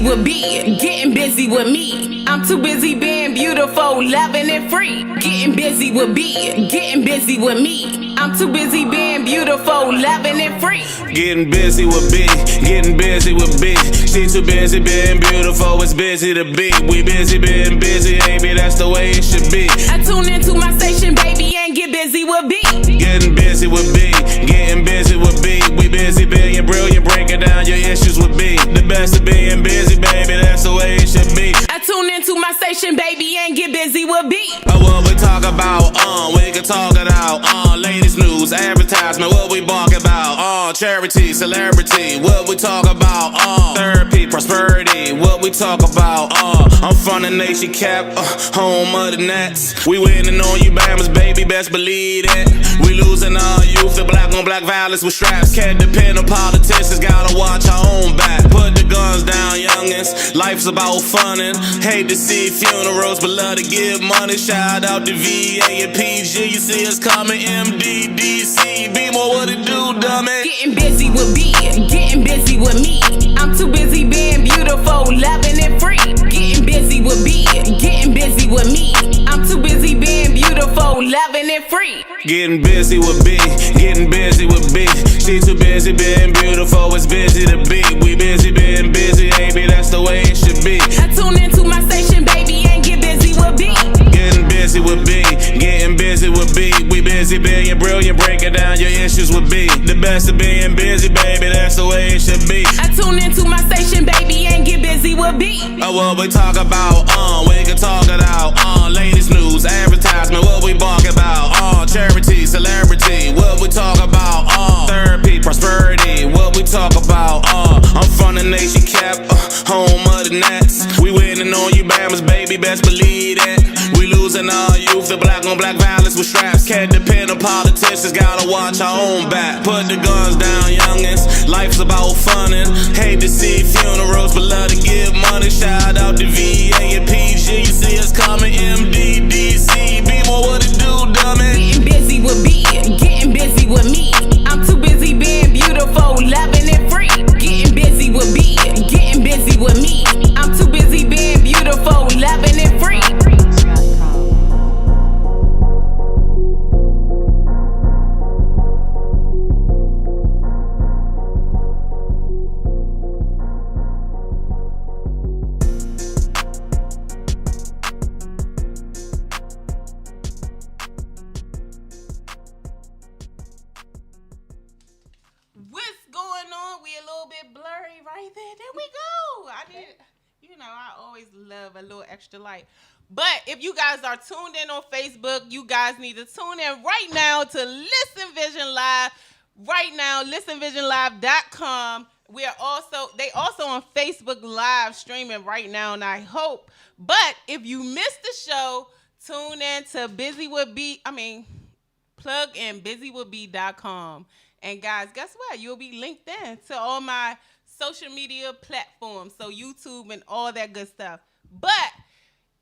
with B, getting busy with me. I'm too busy being beautiful, loving and free. Getting busy with B, getting busy with me. I'm too busy being beautiful, loving and free. Getting busy with B, getting busy with B. She too busy being beautiful, it's busy to be. We busy being busy, baby, that's the way it should be. I tune into my station, baby, and get busy with B. Getting busy with B, getting busy with B. We busy being brilliant, breaking down your issues with B. The best of being busy, baby, that's the way it should be. I tune into my station, baby, and get busy with B. What we talk about, we can talk it out. Latest news, advertisement, what we bark about. Charity, celebrity, what we talk about. Therapy, prosperity, what we talk about. I'm from the nation cap, home of the Nets. We winning on you, Bammers, baby, best believe it. We losing our youth, the black on black violence with straps. Can't depend on politicians, gotta watch our own back. Put the guns down, youngins, life's about funnin'. Hate to see funerals, but love to give money. Shout out to VA and PG, you see us coming, MDDC. Be more what it do, dummy. Getting busy with B, getting busy with me. I'm too busy being beautiful, loving and free. Getting busy with B, getting busy with me. I'm too busy being beautiful, loving and free. Getting busy with B, getting busy with B. She too busy being beautiful, it's busy to be. We busy being busy, baby, that's the way it should be. I tune into my station, baby, and get busy with B. Getting busy with B, getting busy with B. We busy being brilliant, breaking down your issues with B. The best of being busy, baby, that's the way it should be. I tune into my station, baby, and get busy with B. What we talk about, we can talk it out. Latest news, advertisement, what we bark about. Charity, celebrity, what we talk about. Therapy, prosperity, what we talk about. I'm from the nation cap, home of the Nets. We winning on you, Bammers, baby, best believe it. We losing our youth, the black on black violence with straps. Can't depend on politicians, gotta watch our own back. Put the guns down, youngins, life's about funnin'. Hate to see funerals, but love to give money. Shout out to VA and PG, you see us coming, MDDC. Be more what it do, dummy. Getting busy with B, getting busy with me. I'm too busy being beautiful, loving and free. Getting busy with B, getting busy with me. I'm too busy being beautiful, loving and free. I always love a little extra light. But if you guys are tuned in on Facebook, you guys need to tune in right now to Listen Vision Live. Right now, listenvisionlive.com. They also on Facebook Live streaming right now, and I hope. But if you missed the show, tune in to plug in busywithb.com. And guys, guess what? You'll be linked in to all my social media platforms, so YouTube and all that good stuff. But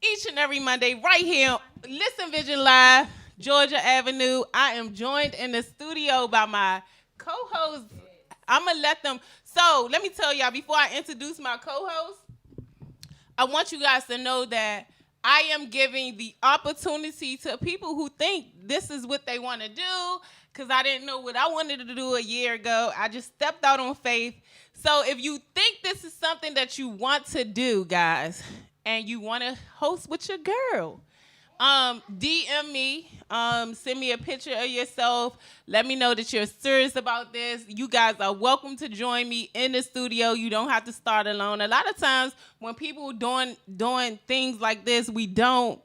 each and every Monday, right here, Listen Vision Live, Georgia Avenue, I am joined in the studio by my co-hosts. I'm going to let them. So let me tell y'all, before I introduce my co-host, I want you guys to know that I am giving the opportunity to people who think this is what they want to do, because I didn't know what I wanted to do a year ago. I just stepped out on faith. So if you think this is something that you want to do, guys, and you want to host with your girl, DM me, send me a picture of yourself. Let me know that you're serious about this. You guys are welcome to join me in the studio. You don't have to start alone. A lot of times when people doing things like this, we don't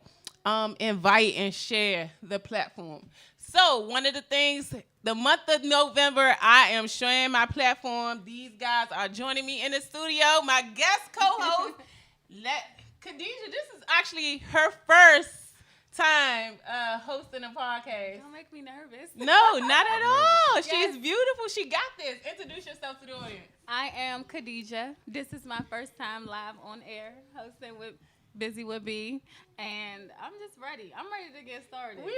invite and share the platform. So one of the things, the month of November, I am sharing my platform. These guys are joining me in the studio. My guest co-host, Khadijah, this is actually her first time hosting a podcast. Don't make me nervous. No, not at all. Yes. She's beautiful. She got this. Introduce yourself to the audience. I am Khadijah. This is my first time live on air hosting with Busy with B, and I'm just ready. I'm ready to get started. We're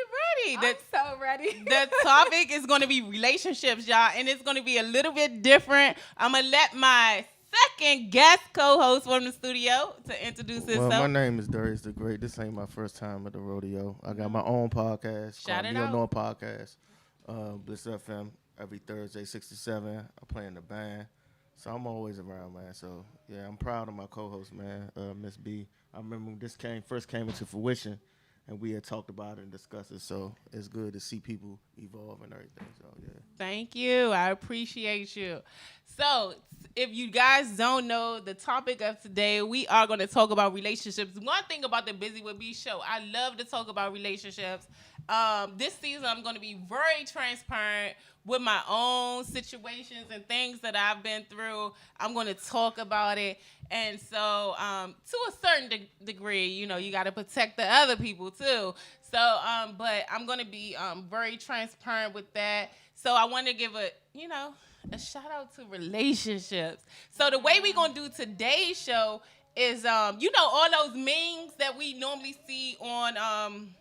ready. I'm so ready. The topic is going to be relationships, y'all, and it's going to be a little bit different. I'm going to let my second guest co-host from the studio to introduce Well, himself. my name is Darius the Great. This ain't my first time at the rodeo. I got my own podcast Shout called it Neo out. Noah Podcast, Bliss FM, every Thursday, 6 to 7. I play in the band. So I'm always around, man. So, yeah, I'm proud of my co-host, man, Miss B. I remember when this first came into fruition, and we had talked about it and discussed it. So it's good to see people evolve and everything. So, yeah. Thank you. I appreciate you. So, if you guys don't know the topic of today, we are going to talk about relationships. One thing about the Busy with B show, I love to talk about relationships. This season, I'm going to be very transparent with my own situations and things that I've been through. I'm going to talk about it. And so, to a certain degree, you know, you got to protect the other people too. So, but I'm going to be very transparent with that. So I want to give a shout out to relationships. So the way we're going to do today's show is, all those memes that we normally see on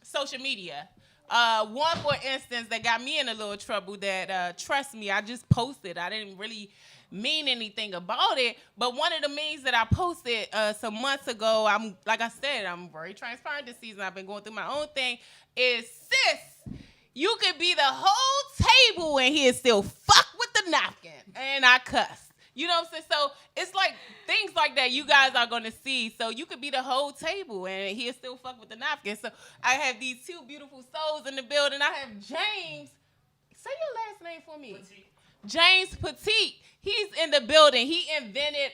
social media. One, for instance, that got me in a little trouble that, trust me, I just posted. I didn't really mean anything about it. But one of the memes that I posted some months ago, like I said, I'm very transparent this season. I've been going through my own thing, is sis, you could be the whole table and he'll still fuck with the napkin. And I cuss. You know what I'm saying? So it's like things like that you guys are going to see. So you could be the whole table and he'll still fuck with the napkin. So I have these two beautiful souls in the building. I have James. Say your last name for me. Peteet. James Peteet. He's in the building. He invented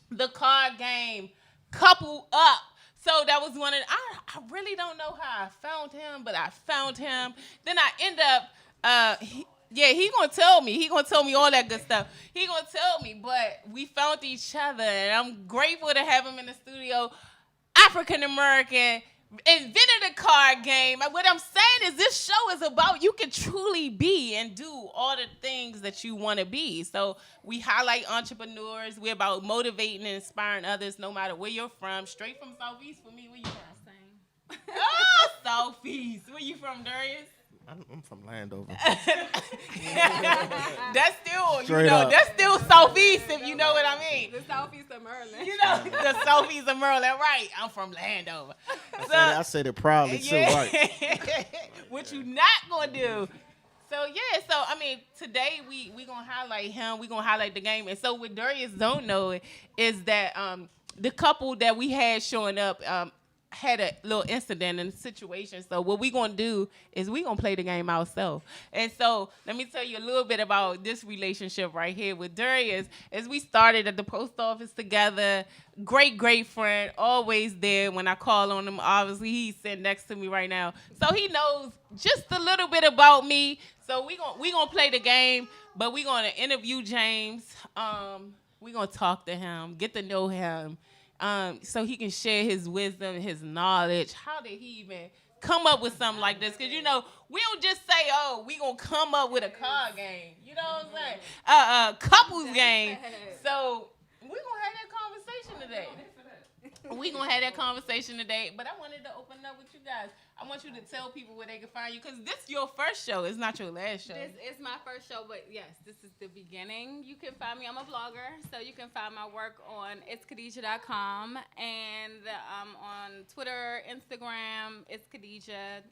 the card game CoupleUp. So that was one of I really don't know how I found him, but I found him. Then I end up he gonna tell me. He gonna tell me all that good stuff. He gonna tell me, but we found each other, and I'm grateful to have him in the studio. African American, invented a card game. What I'm saying is this show is about you can truly be and do all the things that you want to be. So we highlight entrepreneurs. We're about motivating and inspiring others no matter where you're from. Straight from Southeast for me. Where you from? Oh, Southeast. Where you from, Darius? I'm from Landover. That's still, Straight up. that's still Southeast, if you know what I mean. The Southeast of Maryland. You know, the Southeast of Maryland, right? I'm from Landover. I said it proudly, too, right? What you not gonna do? So yeah, today we gonna highlight him. We gonna highlight the game. And so what Darius don't know is that the couple that we had showing up had a little incident and situation. So what we gonna do is we gonna play the game ourselves. And so let me tell you a little bit about this relationship right here with Darius. As we started at the post office together, great friend, always there when I call on him. Obviously, he's sitting next to me right now, so he knows just a little bit about me. So we gonna play the game, but we gonna interview James. We gonna talk to him, get to know him. So he can share his wisdom, his knowledge. How did he even come up with something like this? Because, we don't just say, oh, we going to come up with a card game. You know what I'm saying? Couples game. So we're going to have that conversation today. But I wanted to open up with you guys. I want you to tell people where they can find you, because this is your first show. It's not your last show. This is my first show, but yes, this is the beginning. You can find me. I'm a blogger, so you can find my work on itskadija.com, and on Twitter, Instagram, it's Khadija.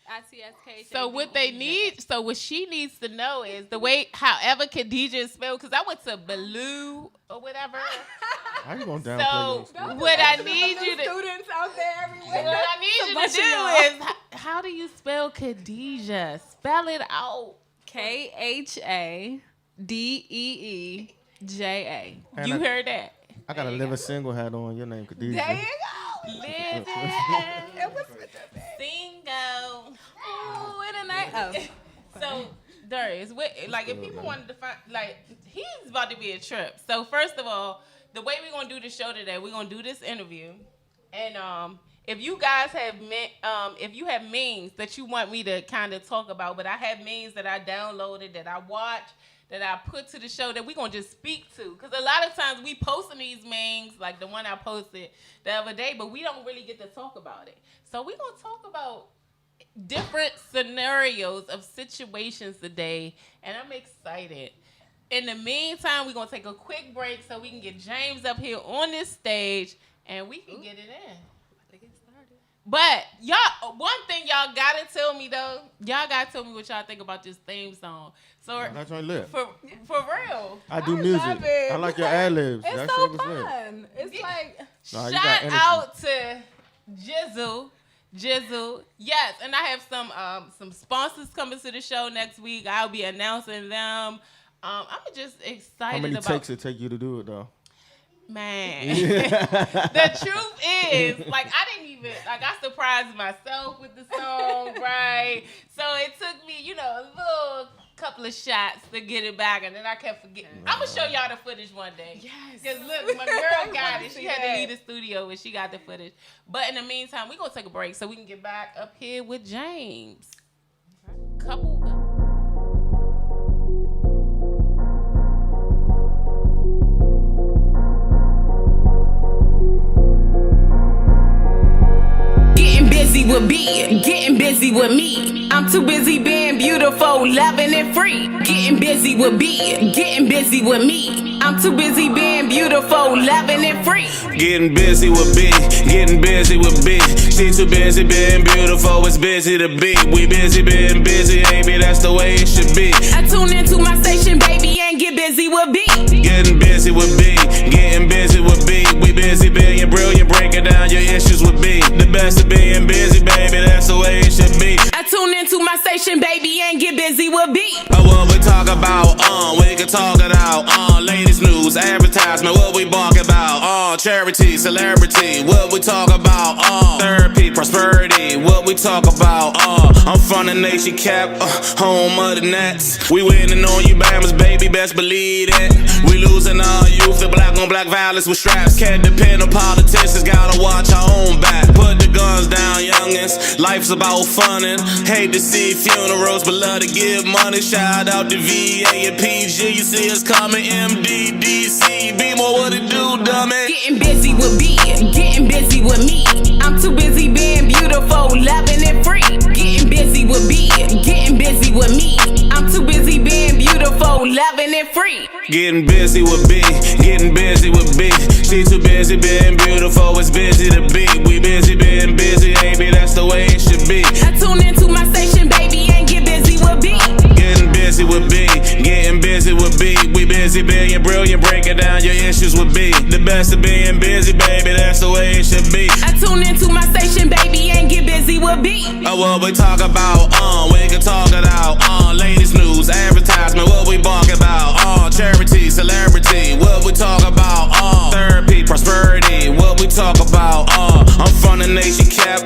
ICSK. So what she needs to know is the way, however Khadija is spelled, because I went to Baloo or whatever. How you gonna downplay So what I need you to students out there everywhere. What I need you to do is, how do you spell Khadija? Spell it out. KHADEEJA. And You heard that? I got a live a single hat on. Your name, Khadija. There you go. Living It was with the single. Oh, what a night. Oh. So, Darius, if people wanted to find, he's about to be a trip. So, first of all, the way we're going to do the show today, we're going to do this interview. And if you guys have, if you have memes that you want me to kind of talk about, but I have memes that I downloaded, that I watched, that I put to the show that we're going to just speak to. Because a lot of times we posting these memes, like the one I posted the other day, but we don't really get to talk about it. So we're going to talk about different scenarios of situations today, and I'm excited. In the meantime, we're gonna take a quick break so we can get James up here on this stage and we can get it in. But y'all, one thing y'all gotta tell me though, y'all gotta tell me what y'all think about this theme song. So That's right, lit. for real, I do music. love it. I like your ad libs. It's That so shit was lit. fun. It's like Nah, you shout got energy. out to Jizzle. Yes, and I have some sponsors coming to the show next week. I'll be announcing them. I'm just excited. How many about takes it take you to do it though? Man, the truth is, like, I didn't even, like, I surprised myself with the song, right? So it took me, you know, a little couple of shots to get it back, and then I kept forgetting. I'm going to show y'all the footage one day. yes. Because, look, my girl got it. She had to leave the studio, and she got the footage. But in the meantime, we're going to take a break so we can get back up here with James. CoupleUp. Busy with B, getting busy with me. I'm too busy being beautiful, loving and free. Getting busy with B, getting busy with me. I'm too busy being beautiful, loving and free. Getting busy with B, getting busy with B. She too busy being beautiful, it's busy to be. We busy being busy, baby, that's the way it should be. I tune into my station, baby, and get busy with B. Getting busy with B, getting busy with B. We busy being brilliant, breaking down your issues with B. The best of being busy, baby, that's the way it should be. I tune into my station, baby, and get busy with B. What we talk about, we can talk it out. Latest news, advertisement, what we bark about. Charity, celebrity, what we talk about. Therapy, prosperity, what we talk about. I'm from the nation cap, home of the Nets. We winning on you, Bammers, baby, best believe it. We losing our youth, the black on black violence with straps. Can't depend on politicians, gotta watch our own back. Put the guns down, youngins, life's about funnin'. Hate to see funerals, but love to give money. Shout out to VA and PG, you see us coming, MDDC. Be more what it do, dummy. Getting busy with B, getting busy with me. I'm too busy being beautiful, loving and free. Getting busy with B, getting busy with me. I'm too busy being beautiful, loving and free. Getting busy with B, getting busy with B. She too busy being beautiful, it's busy to be. We busy being busy, baby, that's the way it should be. I tune into my station, baby, and get busy with B. Getting busy with B, getting busy with B. We busy being brilliant, breaking down your issues with B. The best of being busy, baby, that's the way it should be. I tune into my station, baby, and get busy with B. What we talk about, we can talk it out. Latest news, advertisement, what we bark about. Charity, celebrity, what we talk about. Therapy, prosperity, what we talk about. I'm from the nation cap,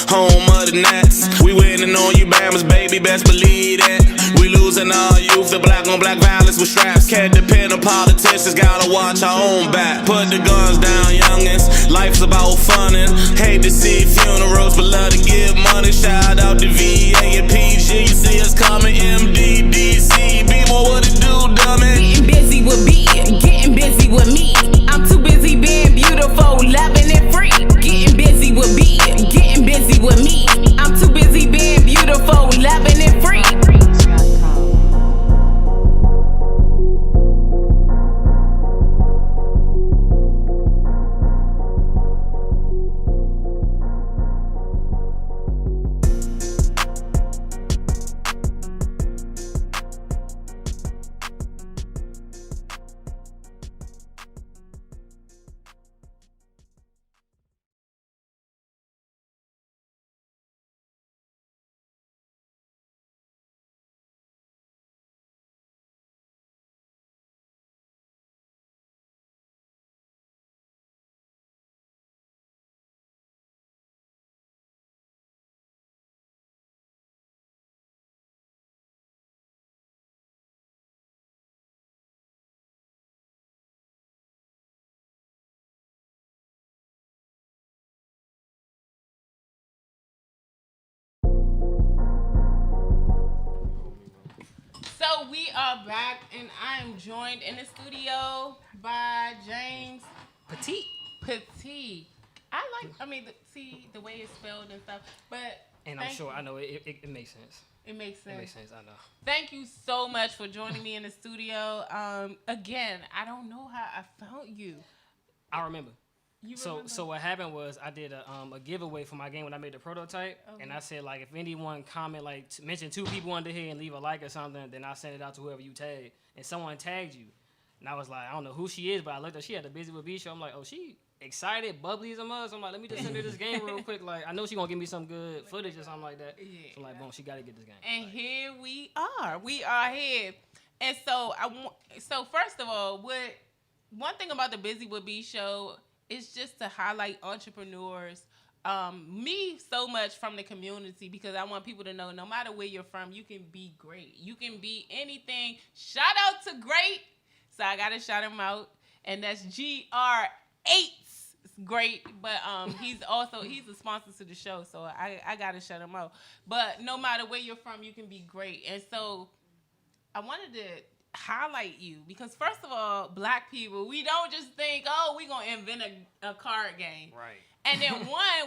home of the Nets. We winning on you, Bammers, baby, best believe it. We losing our youth, the black on black violence with straps. Can't depend on politicians, gotta watch our own back. Put the guns down, youngins, life's about funnin'. Hate to see funerals, but love to give money. Shout out to VA and PG, you see us coming, MDDC. Be more what it do, dummy. Getting busy with B, getting busy with me. I'm too busy being beautiful, loving and free. Getting busy with B, getting busy with me. I'm too busy being beautiful, loving and free. So we are back, and I am joined in the studio by James Peteet. Peteet. See the way it's spelled and stuff, but And I'm sure I know it makes sense. It makes sense. It makes sense. I know. Thank you so much for joining me in the studio. Again, I don't know how I found you. I remember. You So remember? what happened was I did a giveaway for my game when I made the prototype, and I said like if anyone comment like mention 2 people under here and leave a like or something, then I send it out to whoever you tag. And someone tagged you, and I was like I don't know who she is, but I looked up she had the Buzy with B show. I'm like oh she excited, bubbly as a mug. So I'm like let me just send her this game real quick. Like I know she gonna give me some good footage or something like that. Yeah. So like boom, she gotta get this game. And like, here we are. We are here. And so so first of all, one thing about the Buzy with B show is just to highlight entrepreneurs. Me so much from the community because I want people to know no matter where you're from, you can be great. You can be anything. Shout out to Great. So I gotta shout him out. And that's GR8. It's great. But he's a sponsor to the show. So I gotta shout him out. But no matter where you're from, you can be great. And so I wanted to highlight you because first of all, black people, we don't just think, oh, we're gonna invent a card game. right. And then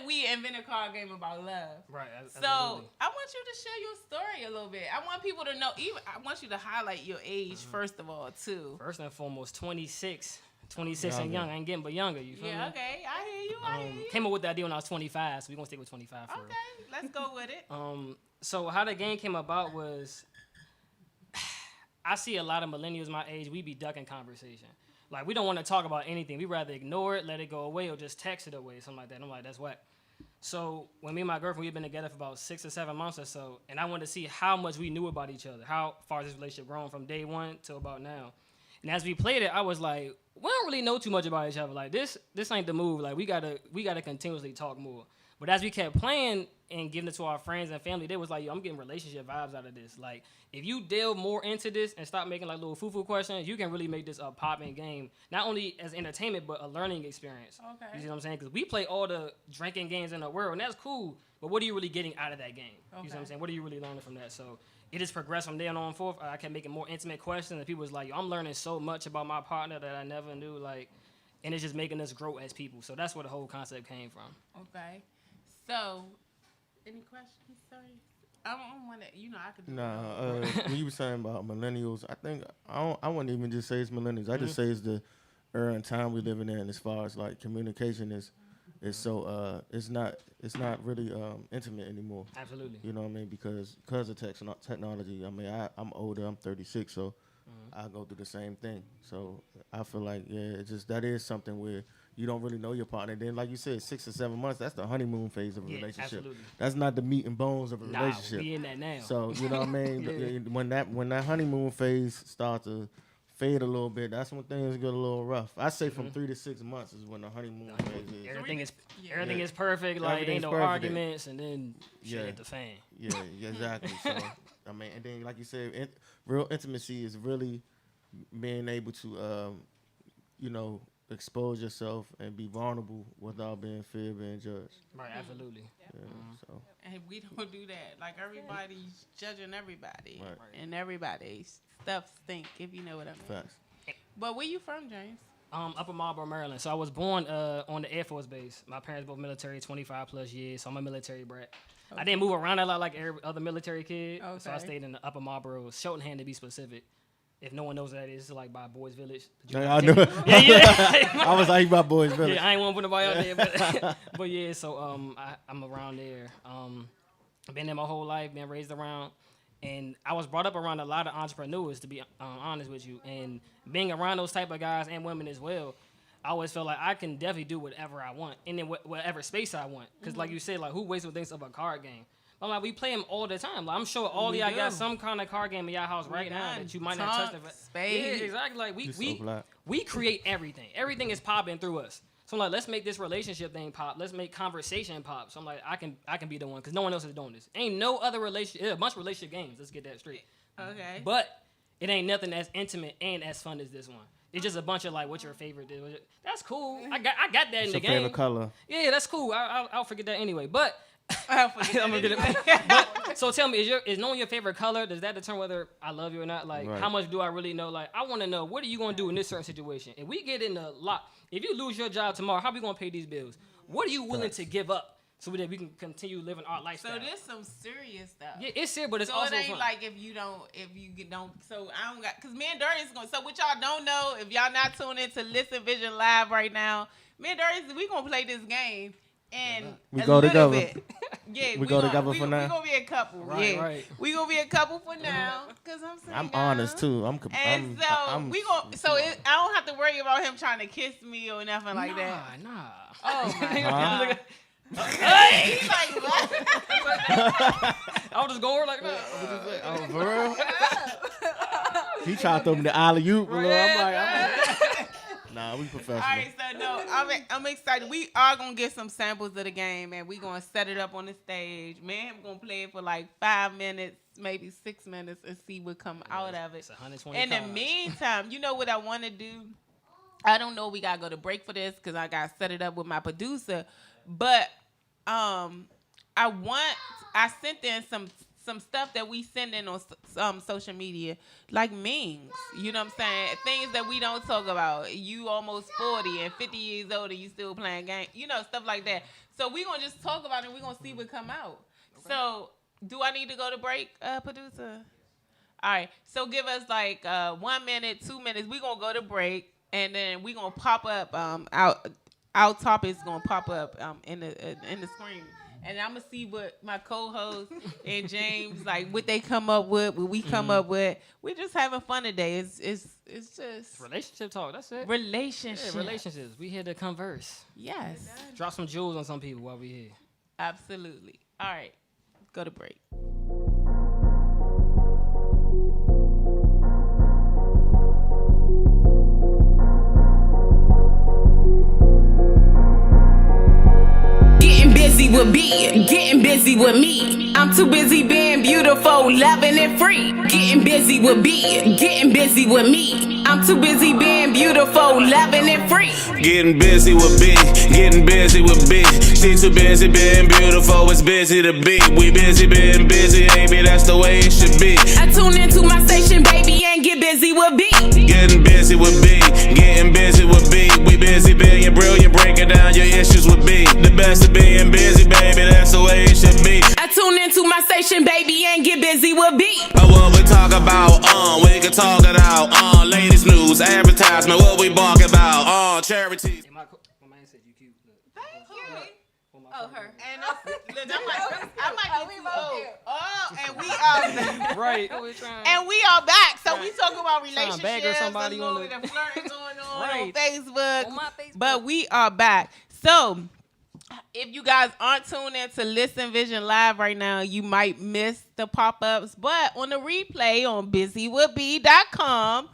we invent a card game about love. Right. So Absolutely. I want you to share your story a little bit. I want people to know. I want you to highlight your age first of all too. First and foremost, 26 and Younger. young. I ain't getting but younger. You feel me? Yeah. Okay. I hear you. Came up with the idea when I was 25, so we're gonna stick with 25 for real. Okay. Let's go with it. So how the game came about was I see a lot of millennials my age, we be ducking conversation. Like, we don't want to talk about anything. We rather ignore it, let it go away, or just text it away, something like that. And I'm like, that's whack. So when me and my girlfriend, we've been together for about 6 or 7 months or so, and I wanted to see how much we knew about each other, how far this relationship grown from day one to about now. And as we played it, I was like, we don't really know too much about each other. Like, this ain't the move. Like, we gotta continuously talk more. But as we kept playing and giving it to our friends and family, they was like, yo, I'm getting relationship vibes out of this. Like, if you delve more into this and stop making like little foo-foo questions, you can really make this a popping game. Not only as entertainment, but a learning experience. Okay. You see what I'm saying? Because we play all the drinking games in the world, and that's cool. But what are you really getting out of that game? You see what I'm saying? What are you really learning from that? So it just progressed from there on forth. I kept making more intimate questions, and people was like, yo, I'm learning so much about my partner that I never knew. Like, and it's just making us grow as people. So that's where the whole concept came from. Okay. So, any questions? Sorry. I don't want to, I could do When you were saying about millennials, I think I wouldn't even just say it's millennials. I just say it's the era and time we're living in as far as like communication is so it's not really intimate anymore. Absolutely. You know what I mean? Because of technology. I mean, I'm older. I'm 36, so I go through the same thing. So I feel like that is something where you don't really know your partner. Then, like you said, 6 or 7 months, that's the honeymoon phase of a relationship. Absolutely. That's not the meat and bones of a relationship. We in that now. So, you know what I mean? When that honeymoon phase starts to fade a little bit, that's when things get a little rough. I say from 3 to 6 months is when the honeymoon phase is. Everything is perfect. Like, ain't no arguments, and then shit hit the fan. Yeah, exactly. So, I mean, and then, like you said, real intimacy is really being able to, expose yourself and be vulnerable without being feared, being judged. Right, absolutely. Yeah, so. And we don't do that. Like, everybody's judging everybody. Right. And everybody's stuff stink, if you know what I mean. Facts. But where you from, James? Upper Marlboro, Maryland. So I was born on the Air Force Base. My parents both military, 25 plus years, so I'm a military brat. Okay. I didn't move around a lot like every other military kid, so I stayed in the Upper Marlboro, Cheltenham to be specific. If no one knows what that is, it's like by Boys Village. Yeah, I know. I was like by Boys Village. Yeah, I ain't want to put nobody out there, but yeah. So I'm around there. Been there my whole life. Been raised around, and I was brought up around a lot of entrepreneurs. To be honest with you, and being around those type of guys and women as well, I always felt like I can definitely do whatever I want, and in whatever space I want. Because like you said, like who wastes thinks of a card game? I'm like, we play them all the time. Like, I'm sure all of y'all got some kind of card game in y'all house right now that you might not touch. Spade. Yeah, exactly. Like we create everything. Everything is popping through us. So I'm like, let's make this relationship thing pop. Let's make conversation pop. So I'm like, I can be the one because no one else is doing this. Ain't no other relationship. Yeah, a bunch of relationship games. Let's get that straight. Okay. But it ain't nothing as intimate and as fun as this one. It's just a bunch of like, what's your favorite? That's cool. I got that in the game. Favorite color? Yeah, that's cool. I'll forget that anyway. But I'm gonna get it. But, so tell me, is knowing your favorite color, does that determine whether I love you or not? Like, how much do I really know? Like, I want to know, what are you gonna do in this certain situation? If we get in a lot, if you lose your job tomorrow, how are we gonna pay these bills? What are you willing to give up so that we can continue living our lifestyle. So this some serious stuff. Yeah, it's serious, but it's so also it ain't fun. like if you don't. So I don't got because me and Darius going. So what y'all don't know, if y'all not tuned in to Listen Vision Live right now, me and Darius we gonna play this game and We a go little together. bit. Yeah, We go together for now? We gonna be a couple. Right, yeah, right. we gonna be a couple for now because I'm single. I'm honest too. And so I'm we gon' so it, I don't have to worry about him trying to kiss me or nothing like that. Nah. Oh my Huh? god. He's like, what? I was just going like that. Oh, for real? He tried to throw me the alley-oop. I'm like, nah, we professional. All right, so no, I'm excited. We are gonna get some samples of the game, and we gonna set it up on the stage. Man, we're gonna play it for like 5 minutes, maybe 6 minutes, and see what come out of it. It's 120 In the cards. meantime, you know what I want to do? I don't know. We gotta go to break for this because I gotta set it up with my producer. But I sent in some stuff that we send in on social media, like memes. You know what I'm saying? Things that we don't talk about. You almost 40 and 50 years old and you still playing games. You know, stuff like that. So we gonna just talk about it and we gonna see what come out. Okay. So do I need to go to break, producer? All right. So give us like 1 minute, 2 minutes. We gonna go to break and then we gonna pop up our topic is gonna pop up in the screen. And I'm gonna see what my co-host and James what they come up with, what we come up with. We're just having fun today. It's just Relationship talk. That's it. relationships. Yeah, relationships. We here to converse. Yes, Drop some jewels on some people while we here. absolutely. All right, go to break. With B, getting busy with me. I'm too busy being beautiful, loving and free. Getting busy with B, getting busy with me. I'm too busy being beautiful, loving and free. Getting busy with B, getting busy with B. She too busy being beautiful, it's busy to be. We busy being busy, baby, that's the way it should be. I tune into my station, baby, and get busy with B. Getting busy with B, getting busy with B. We busy being brilliant, breaking down your issues with B. The best of being busy, baby, that's the way it should be. I tune into my station, baby, and get busy with B. What we talk about, we can talk it out. Latest news, advertisement, what we bark about, charities. Hey, my man said you cute. Look. Thank you. Oh, her. And I might be too old. Oh, and we are Right. and we are back. So we talk about Trying to relationships. bag her somebody and on the flirting going on Right. Facebook. On my Facebook. But we are back. So if you guys aren't tuned in to Listen Vision Live right now, you might miss the pop-ups. But on the replay on busywithb.com,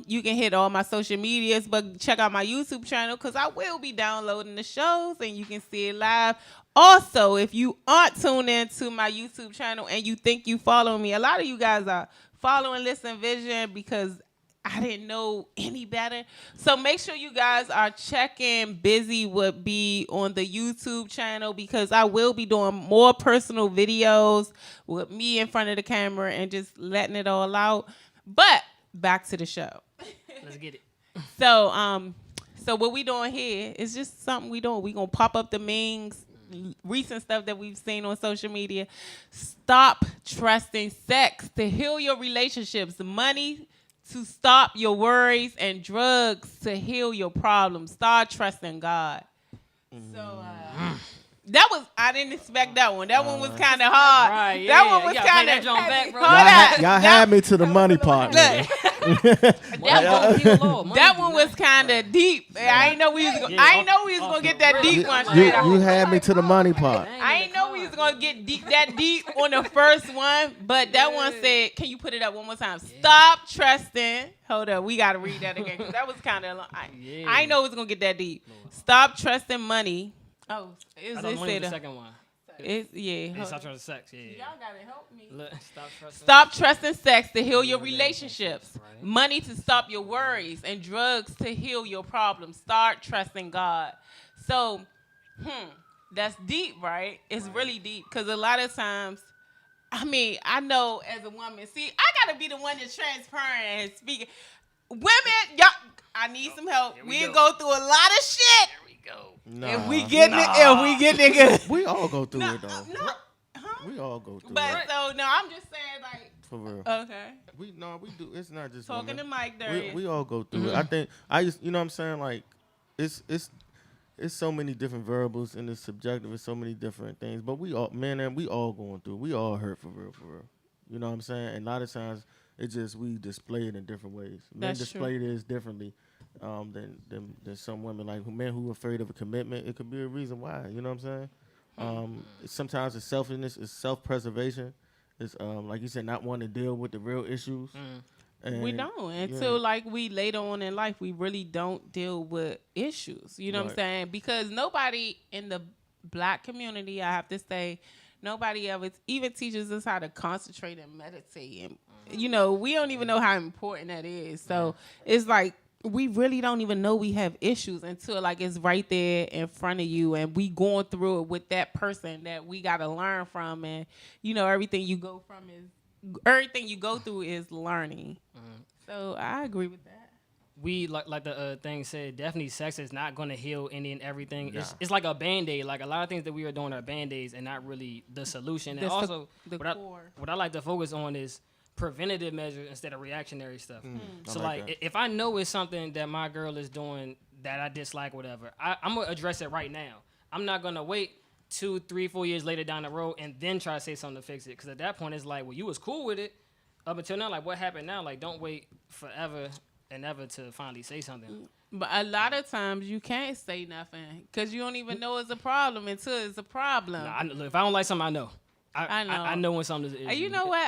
you can hit all my social medias, but check out my YouTube channel because I will be downloading the shows and you can see it live. Also, if you aren't tuned in to my YouTube channel and you think you follow me, a lot of you guys are following Listen Vision because I didn't know any better. So make sure you guys are checking Busy with B on the YouTube channel because I will be doing more personal videos with me in front of the camera and just letting it all out. But back to the show. Let's get it. So what we doing here is just something we doing. We gonna pop up the memes, recent stuff that we've seen on social media. Stop trusting sex to heal your relationships. Money to stop your worries and drugs to heal your problems. Start trusting God. So I didn't expect that one. That one was kind of hard. Right, yeah. That one was You gotta play kind that of. joint back, bro. Y'all had me to the money part. Man. That one was kind of deep. I ain't know we was gonna get that deep one. You had me to the money part. I ain't know we was gonna get that deep on the first one, but that one said, "Can you put it up one more time?" Stop trusting. Hold up, we gotta read that again because that was kind of. I ain't know it was gonna get that deep. Stop trusting money. Oh, I thought money was the second one. Stop trusting sex. Yeah. Y'all gotta help me. Look, stop trusting. Stop trusting sex to heal your relationships. Right. Money to stop your worries and drugs to heal your problems. Start trusting God. So, that's deep, right? It's really deep because a lot of times, I know as a woman, see, I gotta be the one that's transparent and speaking. Women, y'all, I need some help. We go through a lot of shit. go. Nah. If we get nigga. we all go through it though. No. Huh? We all go through But it. so no, I'm just saying like. For real. Okay. We do. It's not just Talking women. to Mike there. We all go through it. I think you know what I'm saying, like it's so many different variables and it's subjective. It's so many different things. But we all, man, and we all going through. We all hurt for real. You know what I'm saying? And a lot of times it's just we display it in different ways. Men That's display this differently than some women. Like men who are afraid of a commitment. It could be a reason why. You know what I'm saying? Sometimes it's selfishness. It's self-preservation. It's like you said, not wanting to deal with the real issues. And we don't until like we later on in life we really don't deal with issues. You know what I'm saying? Because nobody in the black community, I have to say, nobody ever even teaches us how to concentrate and meditate. And you know, we don't even know how important that is. So it's like we really don't even know we have issues until like it's right there in front of you and we going through it with that person that we got to learn from. And you know, everything you go through is learning. So I agree with that. We like the thing said, definitely sex is not going to heal any and everything. Nah. It's like a Band-Aid. Like a lot of things that we are doing are Band-Aids and not really the solution. And also what I like to focus on is preventative measures instead of reactionary stuff. So like if I know it's something that my girl is doing that I dislike, whatever, I'm gonna address it right now. I'm not gonna wait 2, 3, 4 years later down the road and then try to say something to fix it. Because at that point it's like, well, you was cool with it up until now. Like what happened now? Like don't wait forever and ever to finally say something. But a lot of times you can't say nothing because you don't even know it's a problem until it's a problem. Nah, if I don't like something, I know. I know when something is. You know what?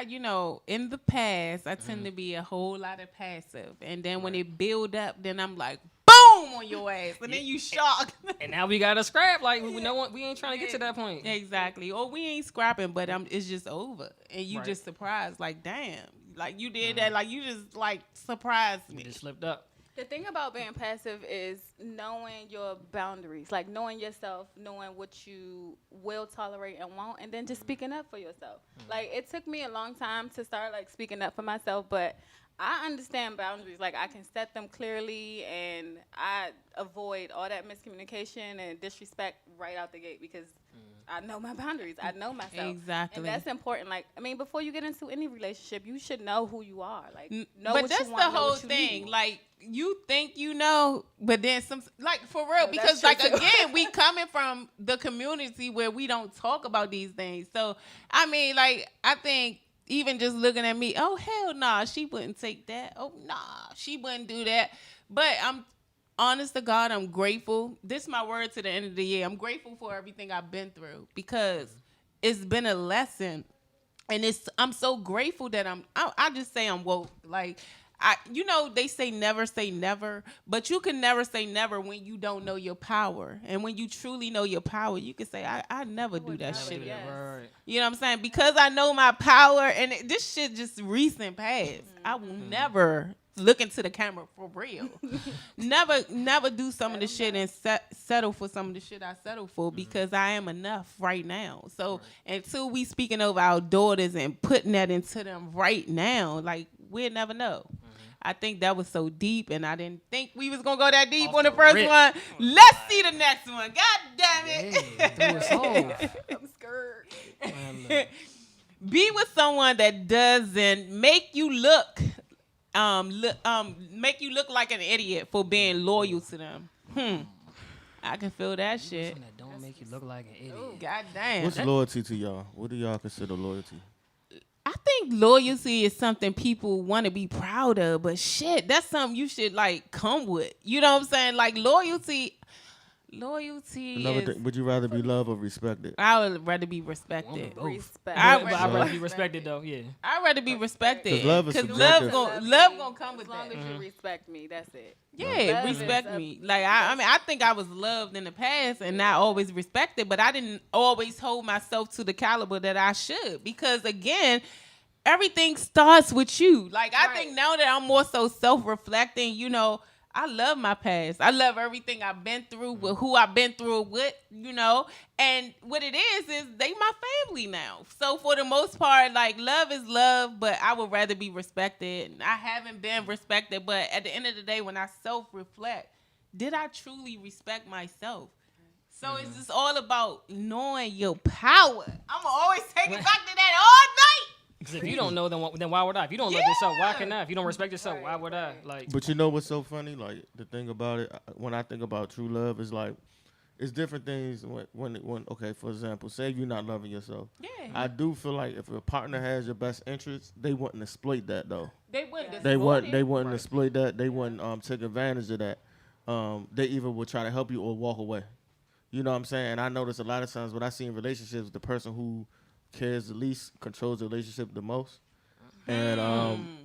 You know, in the past, I tend to be a whole lot of passive, and then when it build up, then I'm like, boom on your ass, and then you shocked. And now we got to scrap. Like we ain't trying to get to that point. Exactly. Or we ain't scrapping, but it's just over, and you just surprised, like, damn, like you did that, like you just like surprised me. You just slipped up. The thing about being passive is knowing your boundaries, like knowing yourself, knowing what you will tolerate and won't, and then just speaking up for yourself. Like, it took me a long time to start, like, speaking up for myself, but I understand boundaries. Like, I can set them clearly, and I avoid all that miscommunication and disrespect right out the gate because I know my boundaries. I know myself. Exactly. And that's important. Like, I mean, before you get into any relationship, you should know who you are. Like, know but what that's you want, the know whole what you thing. need. Like, you think you know, but then some, like, for real, Oh, because, that's true, like, too. again, we coming from the community where we don't talk about these things. So, I mean, like, I think even just looking at me, oh, hell nah, she wouldn't take that. Oh, nah, she wouldn't do that. But I'm honest to God, I'm grateful. This is my word to the end of the year. I'm grateful for everything I've been through because it's been a lesson. And I'm so grateful that I just say I'm woke. Like, you know, they say never, but you can never say never when you don't know your power. And when you truly know your power, you can say, I never do that shit. Yes. Right. You know what I'm saying? Because I know my power, and this shit just recent past. I will never look into the camera for real. never do some of the shit and settle for some of the shit I settle for because I am enough right now. So until we speaking over our daughters and putting that into them right now, like, we'll never know. I think that was so deep, and I didn't think we was gonna go that deep on the first one. Let's see the next one. God damn it! I'm scared. Be with someone that doesn't make you look like an idiot for being loyal to them. I can feel that shit. That don't make you look like an idiot. God damn. What's loyalty to y'all? What do y'all consider loyalty? I think loyalty is something people want to be proud of, but shit, that's something you should like come with. You know what I'm saying? Like loyalty is. Would you rather be loved or respected? I would rather be respected. Respect. I'd I'd rather be respected though. Yeah. I'd rather be respected. 'Cause love is love subjective. gonna come with as long that. as you respect me, that's it. Yeah, Love respect is me. Like I mean, I think I was loved in the past and not always respected, but I didn't always hold myself to the caliber that I should because again, everything starts with you. Like I think now that I'm more so self-reflecting, you know, I love my past. I love everything I've been through with who I've been through with, you know. And what it is they my family now. So for the most part, like love is love, but I would rather be respected. I haven't been respected, but at the end of the day, when I self-reflect, did I truly respect myself? So it's just all about knowing your power. I'm gonna always take it back to that all night. Because if you don't know, then why would I? If you don't love yourself, why can I? If you don't respect yourself, why would I? Like, But you know what's so funny? Like the thing about it, when I think about true love, is like it's different things. When okay, for example, say you're not loving yourself. Yeah. I do feel like if a partner has your best interests, they wouldn't exploit that though. They wouldn't. They wouldn't exploit that. They wouldn't take advantage of that. They either would try to help you or walk away. You know what I'm saying? And I notice a lot of times when I see in relationships, the person who cares the least controls the relationship the most. And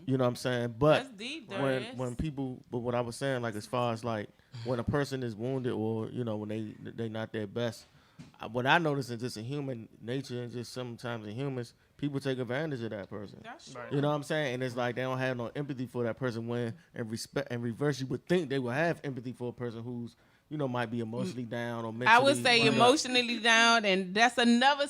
you know what I'm saying? But That's deep, when people, but what I was saying, like as far as like when a person is wounded or you know when they not their best, what I notice is just in human nature and just sometimes in humans, people take advantage of that person. That's true. You know what I'm saying? And it's like they don't have no empathy for that person. When in respect and reverse, you would think they would have empathy for a person who's you know might be emotionally down or mentally. I would say like, emotionally down, and that's another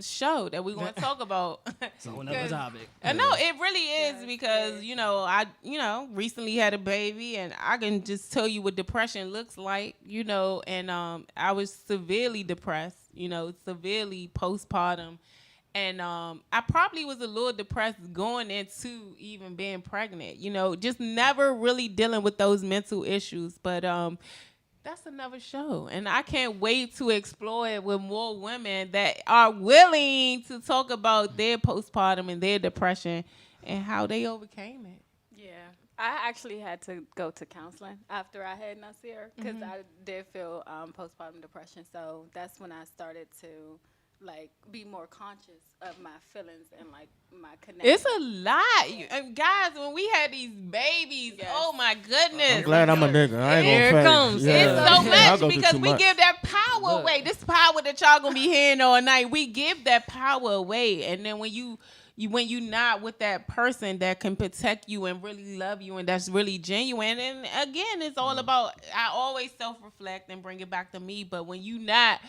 show that we're gonna talk about. so another topic. And no, it really is because I recently had a baby, and I can just tell you what depression looks like, and I was severely depressed, severely postpartum, and I probably was a little depressed going into even being pregnant, just never really dealing with those mental issues, but that's another show, and I can't wait to explore it with more women that are willing to talk about their postpartum and their depression and how they overcame it. Yeah, I actually had to go to counseling after I had Nasir because I did feel postpartum depression. So that's when I started to be more conscious of my feelings and my connection. It's a lot, guys. When we had these babies, oh my goodness! I'm glad I'm a nigga. I ain't Here gonna it comes. Yeah. It's so I'll go much through because too we much. give that power away. This power that y'all gonna be hearing all night, we give that power away. And then when you not with that person that can protect you and really love you and that's really genuine. And again, it's all about, I always self-reflect and bring it back to me. But when you not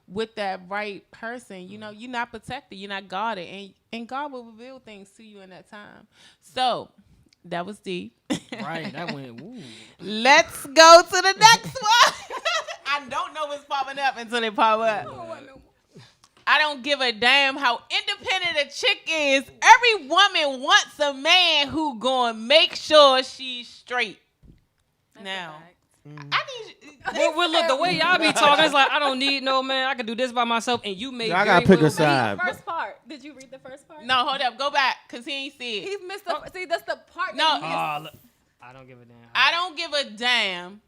with that right person, you're not protected, you're not guarded, and God will reveal things to you in that time. So that was deep. Right, that went. Ooh. Let's go to the next one. I don't know what's popping up until they pop up. I don't give a damn how independent a chick is. Every woman wants a man who gonna make sure she's straight. That's Now, a fact. I need. Well, look, the way y'all be talking, it's like I don't need no man. I can do this by myself, and you made. I gotta pick a well- side. First part. Did you read the first part? No, hold up, go back, cause he ain't see it. He's missed the. See, that's the part. No. that he missed. Look, I don't give a damn. I don't give a damn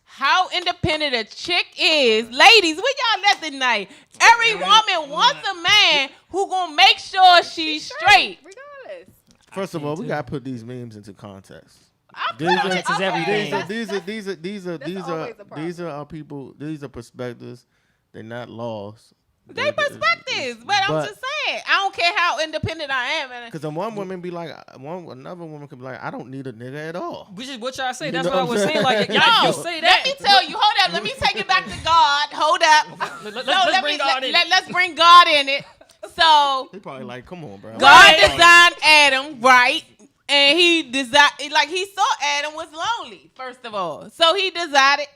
how independent a chick is. Ladies, where y'all at tonight? Every woman wants a man who gonna make sure she's straight. Regardless. First of all, we gotta put these memes into context. Context is everything. These are our people. These are perspectives. They're not laws. They perspectives, but I'm just saying. I don't care how independent I am. Because one woman be like, another woman could be like, I don't need a nigga at all. Which is what y'all say. You That's know what I what was I'm saying. Like, saying? y'all No, you say that. let me tell you. Hold up. Let me take it back to God. Hold up. Let's bring God in it. Let's bring God in it. So They probably like, come on, bro. God designed Adam, right? And he designed, he saw Adam was lonely, first of all. So he designed,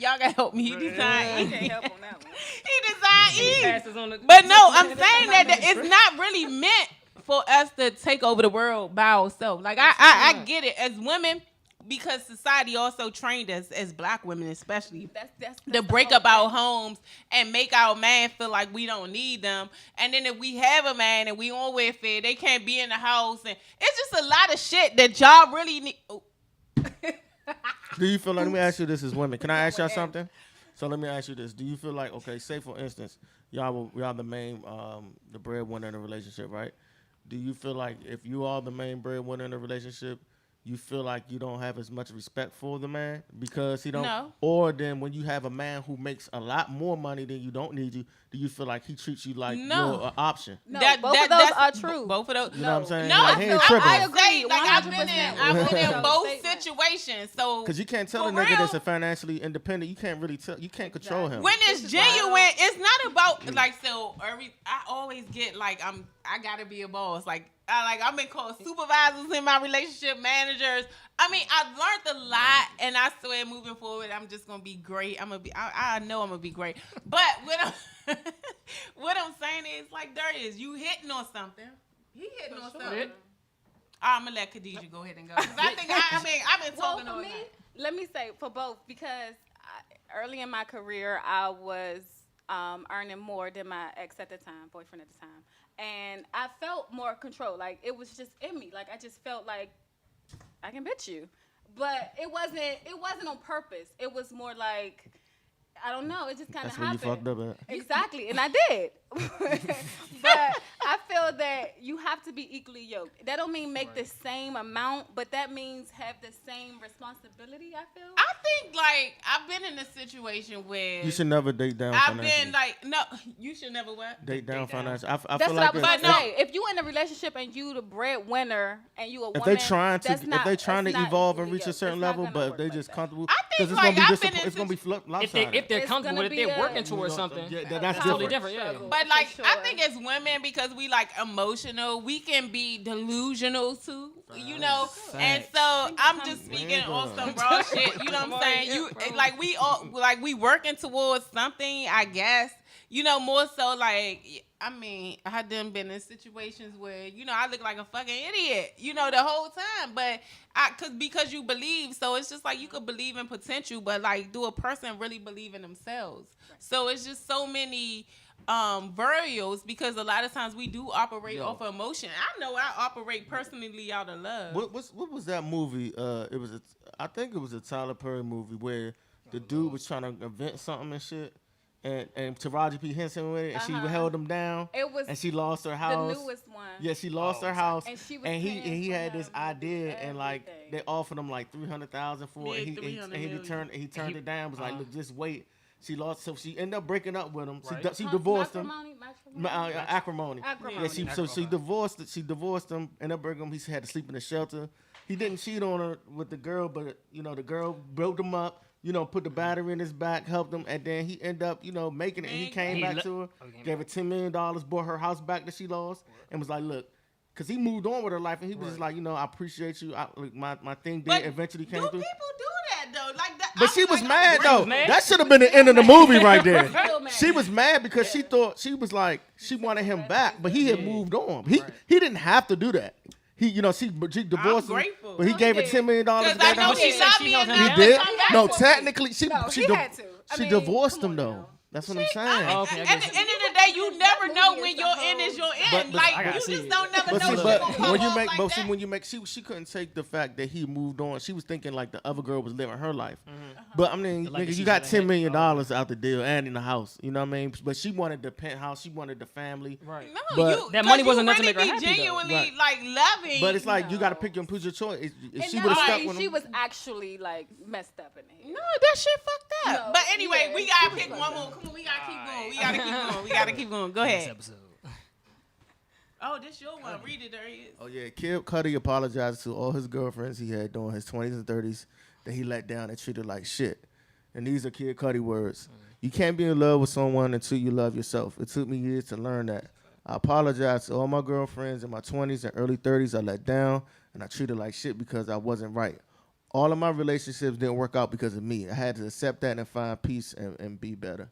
y'all gotta help me. He designed Eve. Can't help on that one. He designed Eve. Passes on the- But no, I'm saying that it's not really meant for us to take over the world by ourselves. Like, I get it. As women, because society also trained us, as black women especially, That's to the break whole up our thing. homes and make our man feel like we don't need them. And then if we have a man and we on welfare, they can't be in the house. And it's just a lot of shit that y'all really need. Oh. Do you feel like, let me ask you this as women. Can I ask y'all something? So let me ask you this. Do you feel like, okay, say for instance, y'all the main, the breadwinner in a relationship, right? Do you feel like if you are the main breadwinner in a relationship, you feel like you don't have as much respect for the man because he don't? No. Or then when you have a man who makes a lot more money than you don't need you, do you feel like he treats you like No. you're an option? No, both of those are true. Both of those. You know what I'm saying? No, Like, he ain't tripping. I agree. Like I've been 100%. in both Statement. situation. So Because you can't tell a for nigga real, that's a financially independent. You can't really tell. You can't control him. when it's genuine, it's not about like so. I always get like I gotta be a boss. Like I've been called supervisors in my relationship, managers. I mean, I've learned a lot, and I swear, moving forward, I'm just gonna be great. I know I'm gonna be great. But what I'm saying is, like, Darius, you hitting on something. He hitting on something. I'm gonna let Khadijah go ahead and go. 'Cause I think I've been talking for all me, night. let me say for both because early in my career I was earning more than my boyfriend at the time, and I felt more control. Like it was just in me. Like I just felt like I can bitch you, but it wasn't on purpose. It was more like I don't know. It just kind of happened. That's where you fucked up at. Exactly, and I did. But I feel that you have to be equally yoked. That don't mean make the same amount, but that means have the same responsibility. I feel. I think like I've been in a situation where You should never date down I've financially. been like no, you should never what? Date down financially. I That's feel what like I was But gonna no. say. If you in a relationship and you the breadwinner and you a woman, if they trying to that's not evolve and equally reach a yoked. certain It's not level, gonna but work they like just that. comfortable. I think, 'cause like, I've been in it's gonna be flip If lopsided. they're It's comfortable gonna with it, they're be working a- towards something. Yeah, that's That's totally different. different. Yeah. But like For I sure. think as women, because we like emotional, we can be delusional too, you know. And so I'm just speaking on some raw shit. You know what I'm saying? You like we all like we working towards something, I guess. You know, more so like I mean, I done been in situations where you know I look like a fucking idiot, you know, the whole time. But because you believe, so it's just like you could believe in potential, but like, do a person really believe in themselves? So it's just so many variables because a lot of times we do operate off of emotion. I know I operate personally out of love. What was that movie? I think it was a Tyler Perry movie where the dude was trying to invent something and shit, and Taraji P. Henson with it, and she held him down. It was and she lost her house. the newest one. Yeah, she lost her house, And she was and paying he for had this him idea, and like everything. they offered him like $300,000 for it, and he turned it down. Was like, look, just wait. She lost, so she ended up breaking up with him. Right. She divorced him. Acrimony. Yeah, she divorced him, ended up breaking him. He had to sleep in a shelter. He didn't cheat on her with the girl, but you know the girl broke him up. You know, put the battery in his back, helped him, and then he ended up, you know, making it. And he came back to her, gave her $10 million, bought her house back that she lost, and was like, look, because he moved on with her life, and he was just like, you know, I appreciate you. My thing did eventually came do through. people do that though? Like that. But she was mad She though. was mad? That should have been the end of the movie right there. Real mad. She was mad because she thought she was like she wanted him back, but he had moved on. He didn't have to do that. He, you know, she divorced him, grateful. but he No, gave her he $10 million. Because to I get know out. she said loved she me held him enough. down. He to did. come back No, for me. technically, she No, she had to. I she mean, divorced come him on though. now. That's what I'm saying. Oh, okay, I At get the you. end of the day, you never movie know is when the your whole- end is your But- end. but- Like I gotta you see just it. don't never But know see, when but you're gonna come when you off make, like but that. see, when you make, she couldn't take the fact that he moved on. She was thinking like the other girl was living her life. But I mean, The legacy nigga, you got she $10 million had. out the deal and in the house. You know what I mean? But she wanted the penthouse. She wanted the family. Right. No, But- you, That money 'cause wasn't you enough to really make her be happy, though. genuinely Right. like loving. But it's like you got to No. pick and choose your choice. If she And would have no, stuck I mean, with she him, was actually like messed up in it. no, that shit fucked up. No, But anyway, yeah, we she gotta was pick fucked one up. more. Come on, we gotta keep going. We gotta keep going. We gotta keep going. Go Next ahead. episode. Oh, this your one. Read it. There he is. oh yeah, Kid Cudi apologized to all his girlfriends he had during his 20s and 30s that he let down and treated like shit. And these are Kid Cudi words. You can't be in love with someone until you love yourself. It took me years to learn that. I apologize to all my girlfriends in my 20s and early 30s I let down, and I treated like shit because I wasn't right. All of my relationships didn't work out because of me. I had to accept that and find peace and be better.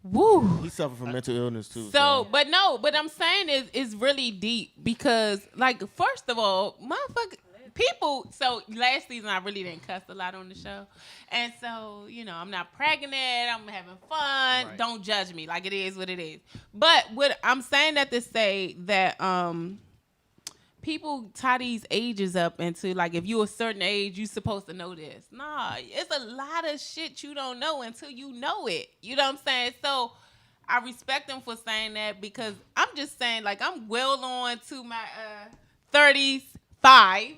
Woo. He suffered from mental illness too. But I'm saying it's really deep because, like, first of all, motherfucker, people. So last season I really didn't cuss a lot on the show, and so you know I'm not pregnant. I'm having fun. Right. Don't judge me. Like it is what it is. But what I'm saying that to say that people tie these ages up into like if you're a certain age, you're supposed to know this. Nah, it's a lot of shit you don't know until you know it. You know what I'm saying? So I respect them for saying that because I'm just saying like I'm well on to my 35s.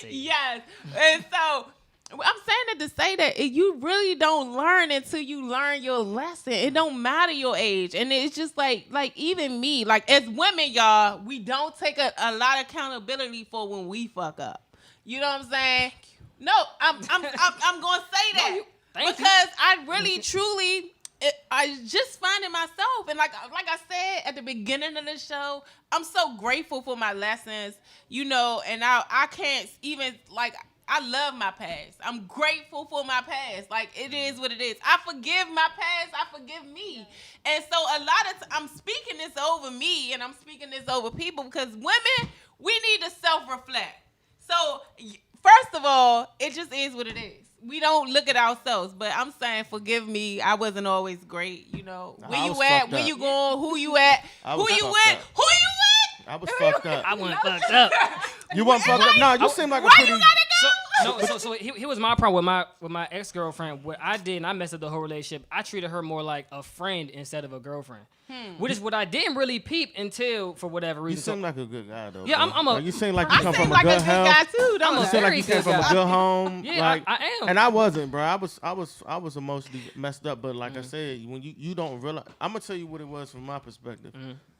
Yes. And so I'm saying it to say that you really don't learn until you learn your lesson. It don't matter your age, and it's just like even me, like as women, y'all, we don't take a lot of accountability for when we fuck up. You know what I'm saying? No, I'm gonna say that because I really truly. I just finding myself, and like I said at the beginning of the show, I'm so grateful for my lessons, you know, and I can't even like. I love my past. I'm grateful for my past. Like, it is what it is. I forgive my past. I forgive me. And so a lot of I'm speaking this over me, and I'm speaking this over people because women, we need to self-reflect. So, first of all, it just is what it is. We don't look at ourselves, but I'm saying forgive me. I wasn't always great, you know. Where you at? Where you going? Who you at? Who you with? Who you with? I was fucked up. I wasn't fucked up. You weren't fucked up? No, you seem like a pretty... So here was my problem with my ex-girlfriend. What I did, and I messed up the whole relationship. I treated her more like a friend instead of a girlfriend. Which is what I didn't really peep until, for whatever reason. You seem like a good guy, though. Yeah, bro. You seem like you come from a good home. Guy too, I'm you a seem like very you came good from a guy. good home. Yeah, like, I am. And I wasn't, bro. I was emotionally messed up. But like I said, when you don't realize, I'm gonna tell you what it was from my perspective.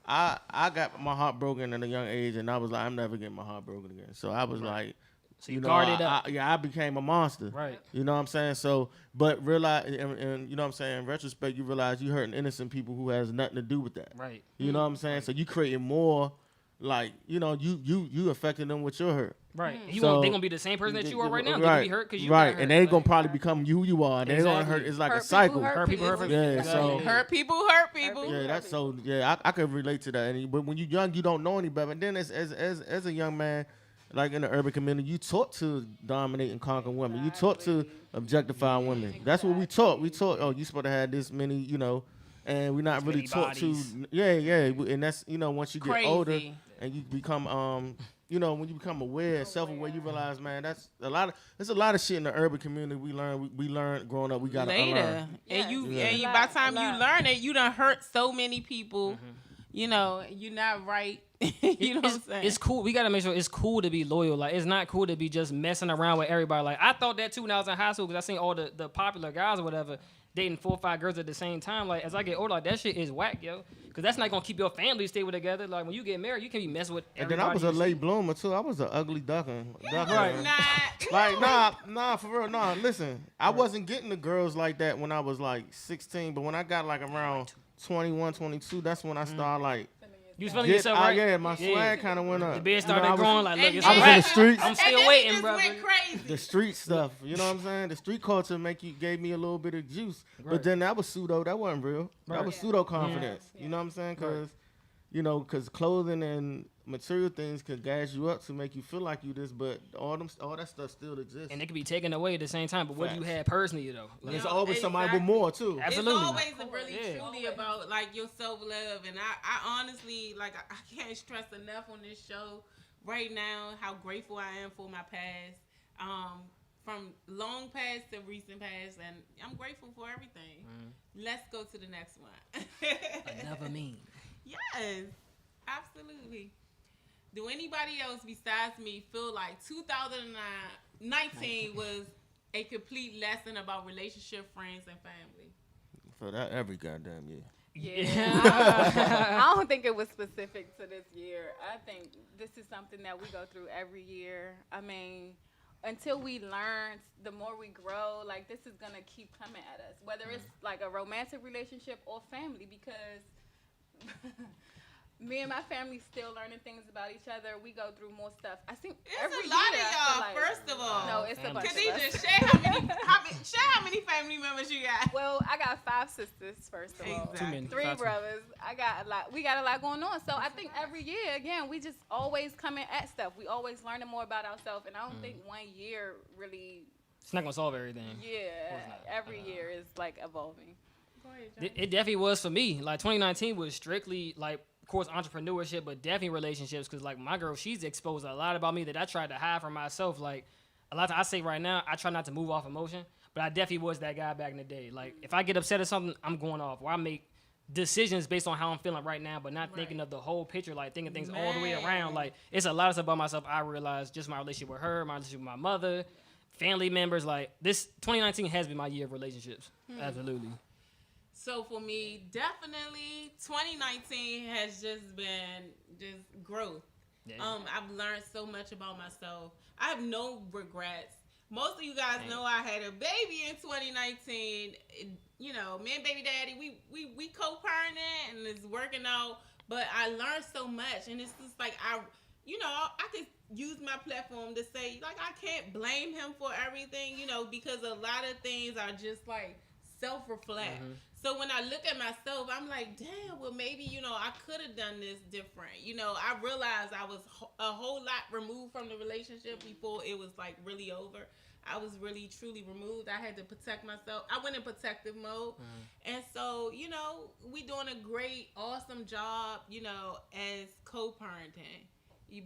I got my heart broken at a young age, and I was like, I'm never getting my heart broken again. So I was like. So you guarded up. I became a monster. Right. You know what I'm saying? So, but realize, and you know what I'm saying, in retrospect, you realize you hurting innocent people who has nothing to do with that. Right. You know what I'm saying? So you creating more, like, you know, you affecting them with your hurt. Right. They So, gonna be the same person that you are right now. They Right. gonna be hurt because you right. got hurt. And they gonna probably become who you are. And they gonna hurt. It's like Hurt a cycle. people, Hurt people, hurt people. Yeah. So. Hurt people, hurt people. Yeah, that's so. Yeah, I could relate to that. But when you're young, you don't know any better. And then as a young man, like in the urban community, you taught to dominate and conquer women. You taught to objectify women. That's what we taught. We taught, oh, you supposed to have this many, you know, and we're not really taught bodies. to. Yeah. And that's, you know, once you get older and you become, you know, when you become aware, self-aware, you realize, man, there's a lot of shit in the urban community we learn growing up. We got to unlearn. And by the time you learn it, you done hurt so many people. You know, you're not right. You know what I'm saying? It's cool. We gotta make sure it's cool to be loyal. Like, it's not cool to be just messing around with everybody. Like, I thought that too when I was in high school because I seen all the popular guys or whatever dating 4 or 5 girls at the same time. Like, as I get older, like, that shit is whack, yo. Because that's not gonna keep your family stable together. Like, when you get married, you can be messing with everybody. And then I was a late bloomer too. I was an ugly ducking. Right. Like, nah, for real, nah. Listen, I wasn't getting the girls like that when I was like 16, but when I got like around 21, 22, that's when I started like. You was feeling yourself, right? Yeah, my swag kind of went up. The beard started growing. Like, look, it's I was in the streets. I'm still waiting, brother. The street stuff, you know what I'm saying? The street culture gave me a little bit of juice, but then that was pseudo. That wasn't real. That was pseudo confidence. You know what I'm saying? Because, you know, because clothing and material things could gas you up to make you feel like you this, but all that stuff still exists. And it could be taken away at the same time. But what do you have personally, though? Like, there's always somebody with more too. Absolutely. It's always really truly about like your self love, and I honestly like I can't stress enough on this show right now how grateful I am for my past, from long past to recent past, and I'm grateful for everything. Let's go to the next one. Another meme. Yes, absolutely. Do anybody else besides me feel like 2019 was a complete lesson about relationship, friends, and family? For that every goddamn year. Yeah. I don't think it was specific to this year. I think this is something that we go through every year. I mean, until we learn, the more we grow, like this is going to keep coming at us, whether it's like a romantic relationship or family, because me and my family still learning things about each other. We go through more stuff. I think it's every a lot year, of y'all. like, first of all, no, it's a bunch of Khadijah, us. share how many family members you got. Well, I got 5 sisters. First of all, Exactly. Too many. 3 brothers. I got a lot. We got a lot going on. So I think every year, again, we just always coming at stuff. We always learning more about ourselves, and I don't think one year really. It's not gonna solve everything. Yeah, every year is like evolving. Go ahead, John. It definitely was for me. Like 2019 was strictly like, of course, entrepreneurship, but definitely relationships. Because like my girl, she's exposed a lot about me that I tried to hide from myself. Like a lot of times I say right now, I try not to move off emotion, but I definitely was that guy back in the day. Like if I get upset at something, I'm going off. Or I make decisions based on how I'm feeling right now, but not thinking of the whole picture, like thinking things all the way around. Like it's a lot of stuff about myself I realized, just my relationship with her, my relationship with my mother, family members. Like this 2019 has been my year of relationships. Absolutely. So for me, definitely 2019 has just been just growth. Yeah. I've learned so much about myself. I have no regrets. Most of you guys know I had a baby in 2019. You know, me and baby daddy, we co-parenting and it's working out. But I learned so much, and it's just like I could use my platform to say like I can't blame him for everything, you know, because a lot of things are just like self-reflect. So when I look at myself, I'm like, damn, well, maybe, you know, I could have done this different. You know, I realized I was a whole lot removed from the relationship before it was, like, really over. I was really, truly removed. I had to protect myself. I went in protective mode. And so, you know, we doing a great, awesome job, you know, as co-parenting.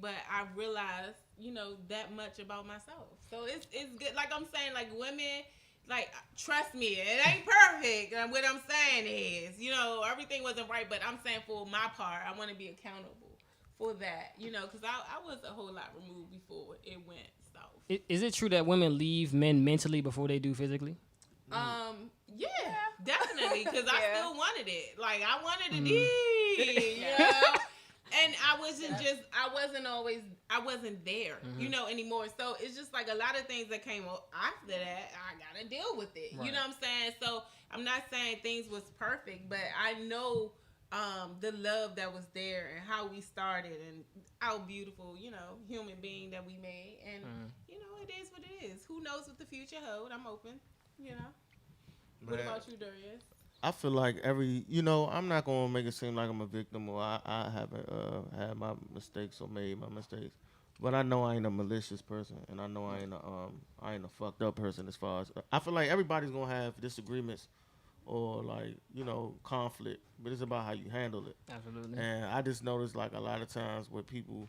But I realized, you know, that much about myself. So it's good. Like I'm saying, like, women... Like, trust me, it ain't perfect. And what I'm saying is, you know, everything wasn't right, but I'm saying for my part, I want to be accountable for that, you know, because I was a whole lot removed before it went south. Is it true that women leave men mentally before they do physically? Yeah, definitely, because I still wanted it. Like, I wanted it, you know? And I wasn't there, you know, anymore. So it's just like a lot of things that came after that, I got to deal with it. Right. You know what I'm saying? So I'm not saying things was perfect, but I know the love that was there and how we started and how beautiful, you know, human being that we made. And, you know, it is what it is. Who knows what the future holds? I'm open, you know. What about you, Darius? I feel like I'm not going to make it seem like I'm a victim or I haven't had my mistakes or made my mistakes. But I know I ain't a malicious person, and I know I ain't a fucked up person as far as... I feel like everybody's going to have disagreements or, like, you know, conflict, but it's about how you handle it. Absolutely. And I just noticed, like, a lot of times where people,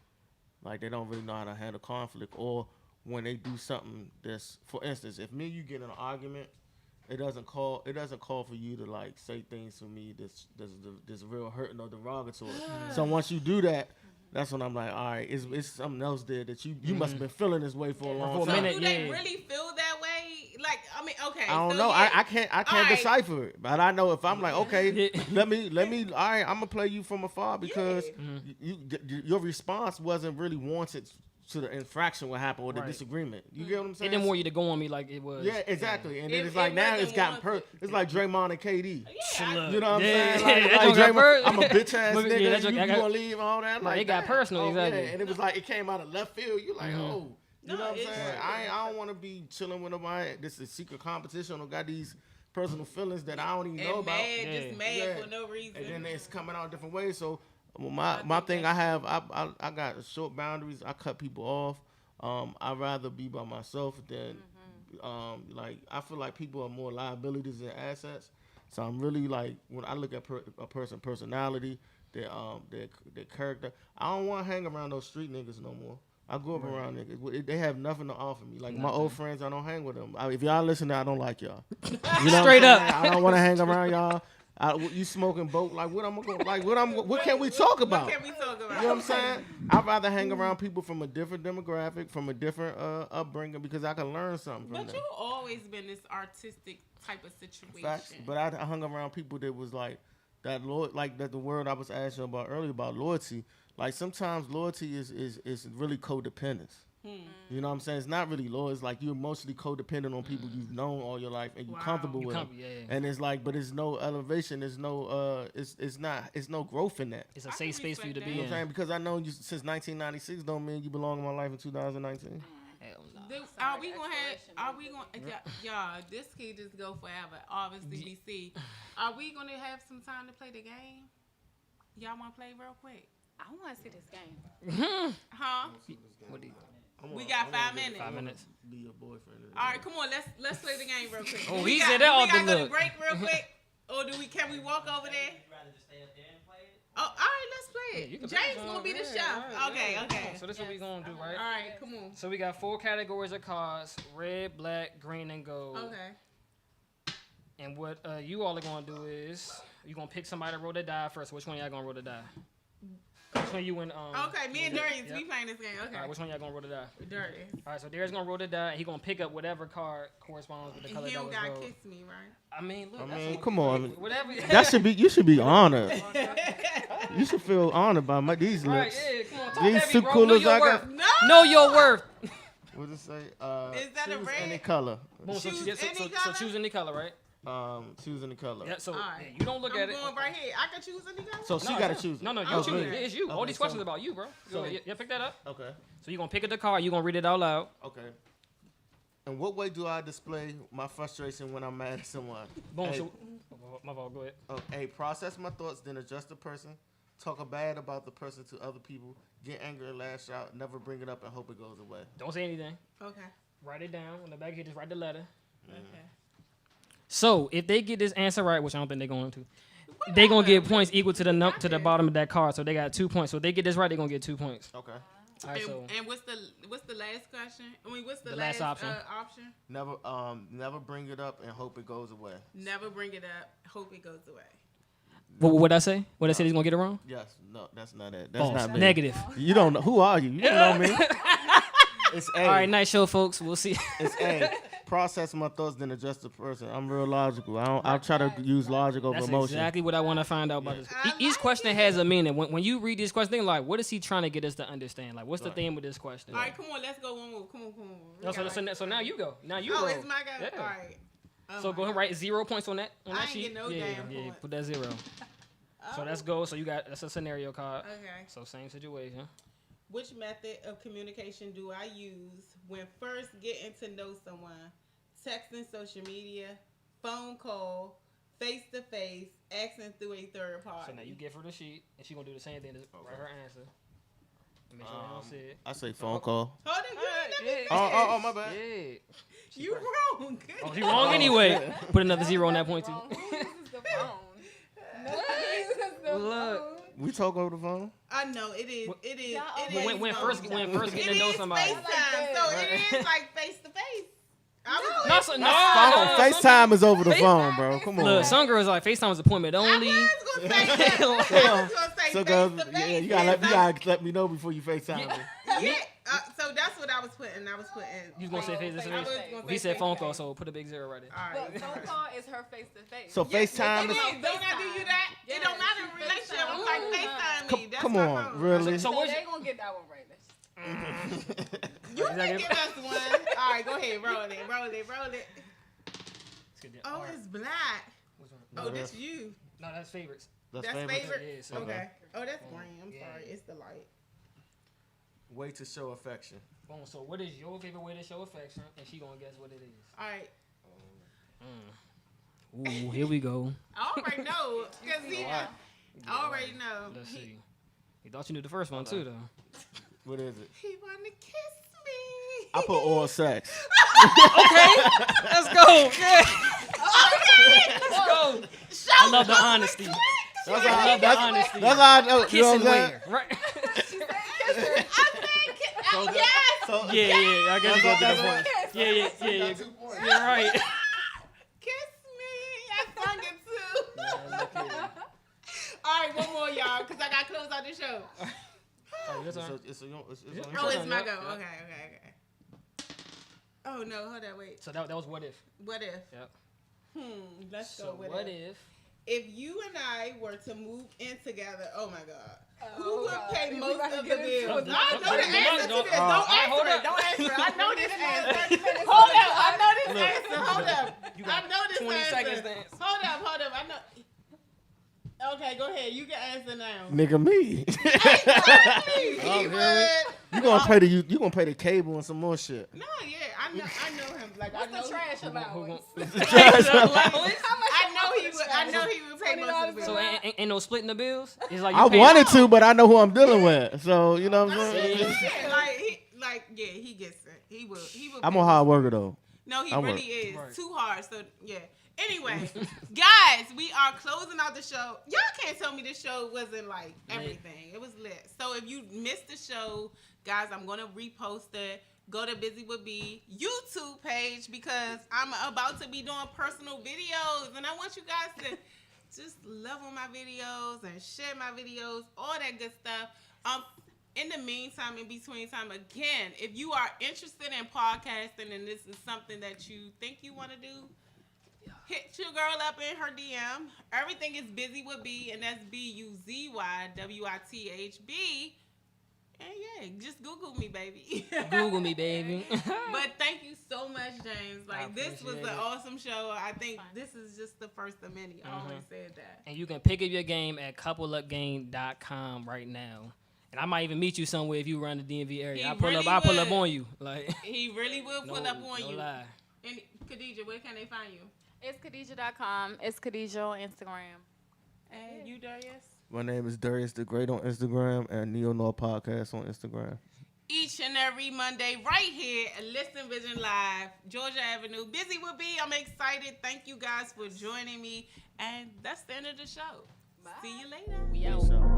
like, they don't really know how to handle conflict, or when they do something that's... For instance, if me and you get in an argument... It doesn't call for you to like say things to me that's real hurting or derogatory. So once you do that, that's when I'm like, all right, it's something else there that you must have been feeling this way for a long time. Do they really feel that way? Like, I mean, okay. I don't know. Yeah. I can't decipher it, but I know if I'm like, okay, let me. All right, I'm gonna play you from afar because your response wasn't really wanted. To the infraction what happened or the disagreement. You get what I'm saying? It didn't want you to go on me like it was. Yeah, exactly. And then it's like now it's gotten it's like Draymond and KD. Yeah, you know what I'm saying? Like Draymond, I'm a bitch ass nigga. You gonna leave and all that? Like, it got personal, exactly. Yeah. And it was like it came out of left field. You like, you know what I'm saying? I don't want to be chilling with nobody. This is secret competition or got these personal feelings that I don't even know about. Just mad for no reason. And then it's coming out different ways. So my thing I got short boundaries. I cut people off. I'd rather be by myself than like I feel like people are more liabilities than assets. So I'm really like when I look at a person's personality, their character. I don't want to hang around those street niggas no more. I grew up around niggas. They have nothing to offer me. Like my old friends, I don't hang with them. If y'all listen, I don't like y'all. You know Straight up. I don't want to hang around y'all. You smoking boat? Like what what can we talk about? What can we talk about? You know what I'm saying? I'd rather hang around people from a different demographic, from a different upbringing, because I can learn something from them. But you've always been this artistic type of situation. Facts. But I hung around people that was like that, like that the word I was asking about earlier about loyalty. Like sometimes loyalty is really codependence. You know what I'm saying? It's not really loyal. It's like you're mostly codependent on people you've known all your life and you're comfortable with them. Yeah. And it's like, but it's no elevation. There's no, it's no growth in that. It's a safe space for you to be You know what I'm in. saying? Because I know you since 1996 don't mean you belong in my life in 2019. Hell no. Are we gonna y'all, this could just go forever. Obviously we see. Are we gonna have some time to play the game? Y'all wanna play real quick? I want to see this game. Huh? What do you? We got 5 minutes. 5 minutes. Be your boyfriend. All right, come on, let's play the game real quick. Oh, he said that off the look. We gotta go to look. break real quick, or can we walk over there? Oh, all right, let's play it. James gonna be the chef. Okay. So this is what we gonna do, right? All right, come on. So we got 4 categories of cards: red, black, green, and gold. Okay. And what you all are gonna do is you gonna pick somebody to roll the die first. Which one of y'all gonna roll the die? one you and Okay, me and Darius, Yep. we playing this game. Okay. All right, which one y'all gonna roll the die? Darius. All right, so Darius gonna roll the die. He gonna pick up whatever card corresponds with the And color he that don't was gotta rolled. kiss me, right? I mean, look. I that's mean, what- come on. Whatever. That should be. You should be honored. You should feel honored by these All right, lips. yeah, come on. Talk These heavy, two bro. Know coolers your I got. worth. No. Know your worth. What does it say? Is that a choose red? any color. Boom, so, Choose yeah, so, any so color? choose any color, right? Choose any color. Yeah, so Alright. yeah, you don't look I'm at it. going right here. I can choose any color. So she No, gotta it's choose. No, you Oh, choose. okay. It's you. All Okay, these questions so- about you, bro. so- Yeah, pick that up. Okay. So you're gonna pick up the card. You're gonna read it out loud. Okay. In what way do I display my frustration when I'm mad at someone? Boom. Hey, So, my fault. Go ahead. A, process my thoughts, then adjust the person. Talk bad about the person to other people. Get angry and lash out. Never bring it up and hope it goes away. Don't say anything. Okay. Write it down. On the back here, just write the letter. Okay. So if they get this answer right, which I don't think they're going to, they gonna get points equal to the bottom of that card. So they got 2 points. So if they get this right, they're gonna get 2 points. Okay. All right, so And what's the last question? I mean, what's the last option. Option? Never bring it up and hope it goes away. Never bring it up. Hope it goes away. what I say? What I said? He's gonna get it wrong. Yes. No, that's not it. That's False. not me. Negative. You don't know. Who are you? You don't know me. It's A. All right, nice show, folks. We'll see. It's A. Process my thoughts, then adjust the person. I'm real logical. I try to use logic over That's emotion. exactly what I want to find out about this. I Each like question it. has a meaning. When you read this question, think like, what is he trying to get us to understand? Like, what's the Right. theme with this question? All right, come on. Let's go one more. Come on. We No, so, got so, like- so now you go. Now you Oh, roll. it's my go. Yeah. All right. Oh So my go ahead and write 0 points on that I ain't sheet. get no yeah, damn yeah, points. put that 0. So Oh. let's go. So that's a scenario card. Okay. So same situation. Which method of communication do I use when first getting to know someone? Texting, social media, phone call, face to face, asking through a third party. So now you give her the sheet, and she gonna do the same thing. Just write her answer. And make sure I don't see it. I say phone call. Hold on, you ain't Yeah. never Oh, my bad. Yeah. You wrong. Oh, she wrong anyway. Put another 0 on that point too. Who uses the phone? Nobody uses the Look. phone. We talk over the phone. I know it is. It is. Y'all It always is. When phone. first It getting to know is somebody. FaceTime, so it is like face to face. No, so, no, Phone. no, FaceTime is over the Face- phone, bro. Come on. Look, some girls like FaceTime is appointment only. I was gonna say that. I was gonna say So face girls, to face. yeah, you gotta let me know before you FaceTime me. Yeah. So that's what I was putting. I was putting. You was gonna say face to I was face. gonna He say said phone face-to-face. call, so put a big 0 right there. All right. But phone call is her face to face. So FaceTime It is. is. Don't I do you that? Yeah, It don't matter she in relationship. I'm FaceTime. like FaceTime me. That's Come my on, phone. really? So So what's they gonna get that one right. You Is that can it? give us one. All right, go ahead. Roll it. Oh, it's black. Oh, that's you. No, that's favorites. That's That's favorite. favorite. Yeah, so- Okay. Oh, that's green. I'm Yeah. sorry. It's the light. Way to show affection. Boom. So what is your favorite way to show affection? And she gonna guess what it is. All right. Ooh, here we go. I already know. Cause he, I already know. Let's see. You thought you knew the first one too, though. What is it? He wanna kiss me. I put oral sex. Let's go. Yeah. Okay. Let's go. I love the honesty. That's I love the honesty. That's how I know. You know Kissing what I'm saying? where? Right. Yes. So, Yeah. I guess you got That's the what- point. Yeah. 2 points. You're right. Kiss me. I sung it too. Man, look here. All right, one more, y'all, because I got to close out the show. Oh, your turn. on your Oh, turn. it's my go. Yeah. Okay. Oh, no, hold on, wait. So that was what if. What if? Yep. Let's So go with what it. if? If you and I were to move in together, oh my God. Who Oh, would God. pay We most about to of the get into bills? it. I know the answer to Don't- this. Don't hold answer it. up. Don't answer it. I know this answer. Minutes Hold on up. the I clock. know this answer. Hold up. You I got know this 20 answer. seconds to answer. Hold up. I know. Okay, go ahead. You can answer now. Nigga, me. He really? would. You gonna pay the cable and some more shit. No, yeah, I know him. Like What's I know the trash allowance? I know he would pay most of the So bills. ain't no splitting the bills? It's like you I pay- wanted to, but I know who I'm dealing with. So you know what I'm saying. Yeah, he gets it. He will. I'm pay a hard most. worker though. No, he I really work. is. Right. Too hard. So yeah. Anyway, guys, we are closing out the show. Y'all can't tell me this show wasn't like everything. It was lit. So if you missed the show, guys, I'm gonna repost it. Go to Buzy with B YouTube page because I'm about to be doing personal videos, and I want you guys to just love on my videos and share my videos, all that good stuff. In the meantime, in between time, again, if you are interested in podcasting and this is something that you think you want to do, hit your girl up in her DM. Everything is Busy with B, and that's BUZYWITHB. And yeah, just Google me, baby. Google me, baby. But thank you so much, James. Like, this was appreciate an it. awesome show. I think this is just the first of many. I always said that. And you can pick up your game at CoupleUpGame.com right now. And I might even meet you somewhere if you run the DMV area. I'll pull up on you. Like, He really will pull up on no you. lie. And Khadijah, where can they find you? It's Khadijah.com. It's Khadijah on Instagram. And you, Darius? My name is Darius the Great on Instagram and Neo Noir Podcast on Instagram. Each and every Monday right here at Listen Vision Live, Georgia Avenue. Busy with B. I'm excited. Thank you guys for joining me. And that's the end of the show. Bye. See you later. We out. Peace out.